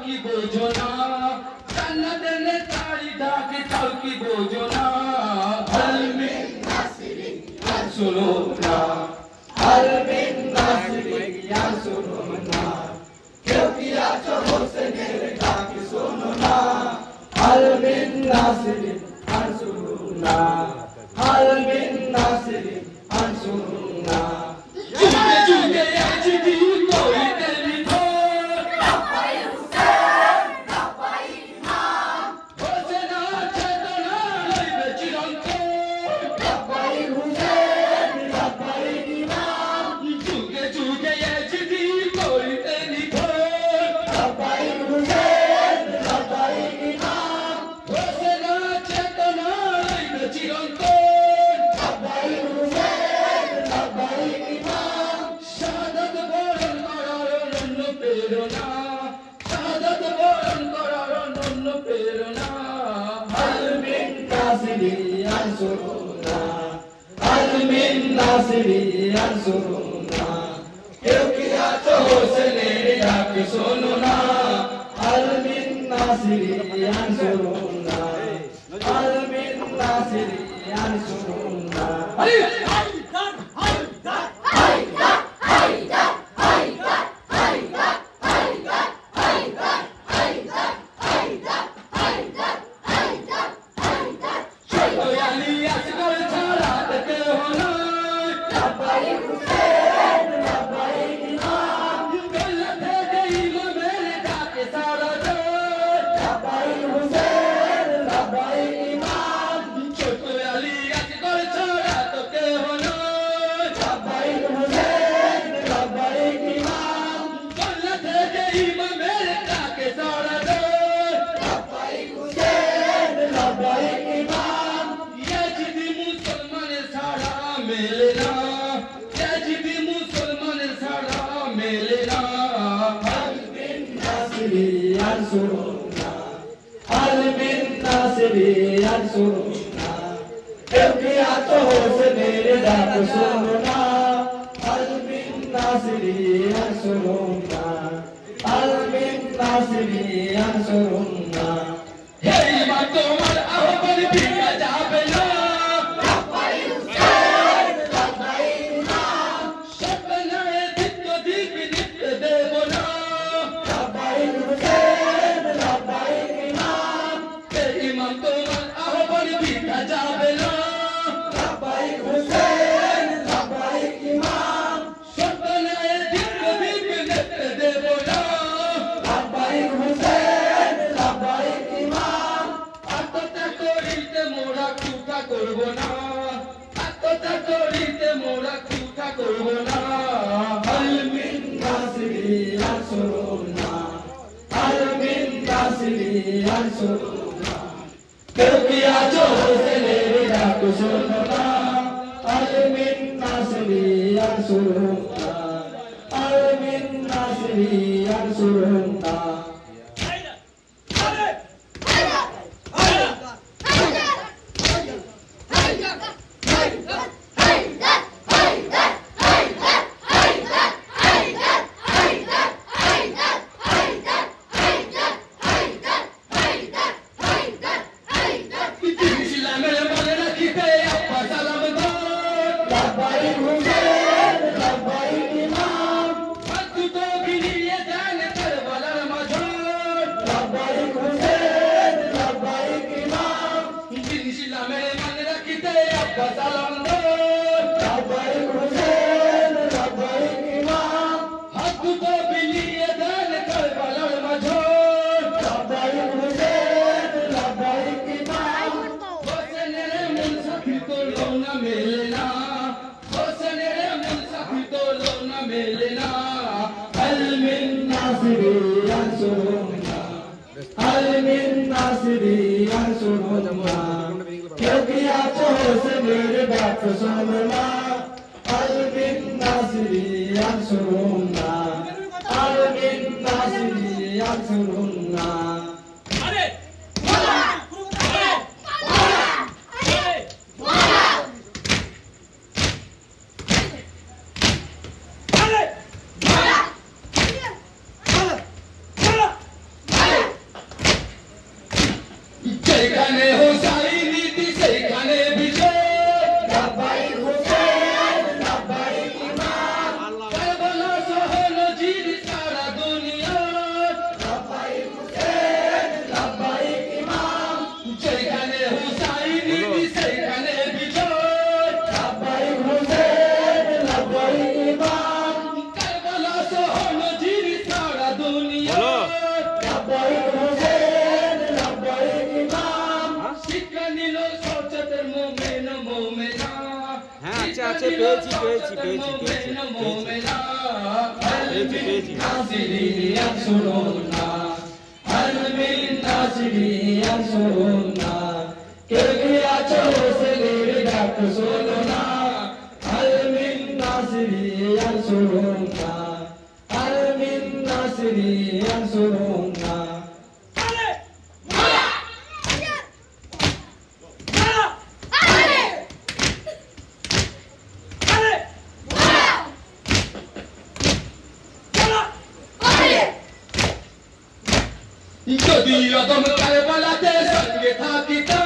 কি বোঝো না জান্নাতের নেতারি ডাকে তাও কি বোঝো না আল মিন নাসিরিন ইয়ানসুরুনা আল মিন নাসিরিন ইয়ানসুরুনা কেউ কি আছো হোসেনের ডাক শোনো না আল মিন নাসিরিন ইয়ানসুরুনা আল মিন নাসিরিন ইয়ানসুরুনা যুগে যুগে আছি দিন কইতে নিথর রাব্বাই হুসেন রাব্বাই ইমাম হোসেনা চেতনা লইবে চিরন্তন রাব্বাই হুসেন রাব্বাই ইমাম যুগে যুগে আছি দিন কইতে নিথর রাব্বাই হুসেন রাব্বাই ইমাম হোসেনা চেতনা লইবে চিরন্তন রাব্বাই হুসেন রাব্বাই ইমাম শাহাদাত বরণ করার অনন্য প্রেরণা শাহাদাত বরণ করার অনন্য প্রেরণা আল মিন নাসিরিন ইয়ানসুরুনা আল মিন নাসিরিন ইয়ানসুরুনা কেউ কি আছো হোসেনের ডাক শোনো না আল মিন নাসিরিন ইয়ানসুরুনা আল মিন নাসিরিন ইয়ানসুরুনা ইয়ানসুরুনা আল মিন নাসিরিন ইয়ানসুরুনা কেউ কি আছো হোসেনের ডাক শোনো না আল মিন নাসিরিন ইয়ানসুরুনা আল মিন নাসিরিন ইয়ানসুরুনা হে ইমান তোমার আহ্বান ভিড়া যাবে না রাব্বাই হুসেন রাব্বাই ইমাম স্বপ্নে দিত্য দিক নিত্য দেব না রাব্বাই হুসেন রাব্বাই ইমাম হে ইমাম তোমার আহ্বান ভিড়া যাবে না রাব্বাই হুসেন রাব্বাই ইমাম স্বপ্নে দিত্য দিক নিত্য দেব না রাব্বাই হুসেন রাব্বাই ইমাম আত্মত্যাগ করিতে মোরা কুটা করব না আত্মত্যাগ করিতে মোরা কুটা করব না আল মিন নাসিরিন ইয়ানসুরুনা আল মিন নাসিরিন ইয়ানসুরুনা কেউ কি আছো হোসেনের ডাক শোনো না আল মিন নাসিরিন ইয়ানসুরুনা আল মিন নাসিরিন ইয়ানসুরুনা রাব্বাই হুসেন রাব্বাই ইমাম হাত বিলিয়ে দেন কারবালার মাঝর রাব্বাই হুসেন রাব্বাই ইমাম দিন ইসলামের মান রাখিতে আব্বা সালাম রাব্বাই হুসেন রাব্বাই ইমাম হাত বিলিয়ে দেন কারবালার মাঝর রাব্বাই হুসেন রাব্বাই ইমাম হোসেনের মন সাথী তো লওনা মেলে না মেলনা আল মিন নাসিরিন ইয়ানসুরুনা আল মিন নাসিরিন ইয়ানসুরুনা কেউ কি আছো হোসেনের ডাক শোনো না আল মিন নাসিরিন ইয়ানসুরুনা আল মিন নাসিরিন ইয়ানসুরুনা সেখানে হোসাইনি সেখানে বিজয় লাব্বাইক হুসেন লাব্বাইক ইমাম কারবালা সহল জির সারা দুনিয়া লাব্বাইক হুসেন লাব্বাইক ইমাম সেখানে হোসাইনি সেখানে বিজয় লাব্বাইক হুসেন লাব্বাইক ইমাম কারবালা সহল জির সারা দুনিয়া লাব্বাইক হুসেন লাব্বাইক ইমাম শিক্ষা নিল সচেতন মুমিন মুমিনা হ্যাঁ আছে পেয়েছি নাসিরিয়ান সুরুনা আলমিন নাসিরিয়ান সুরুনা কে আছো সেলের ডাক শোনো না আলমিন নাসিরিয়ান সুরুনা আলমিন নাসিরিয়ান সুরুনা যদি আদম কারবালাতে সঙ্গে থাকিতা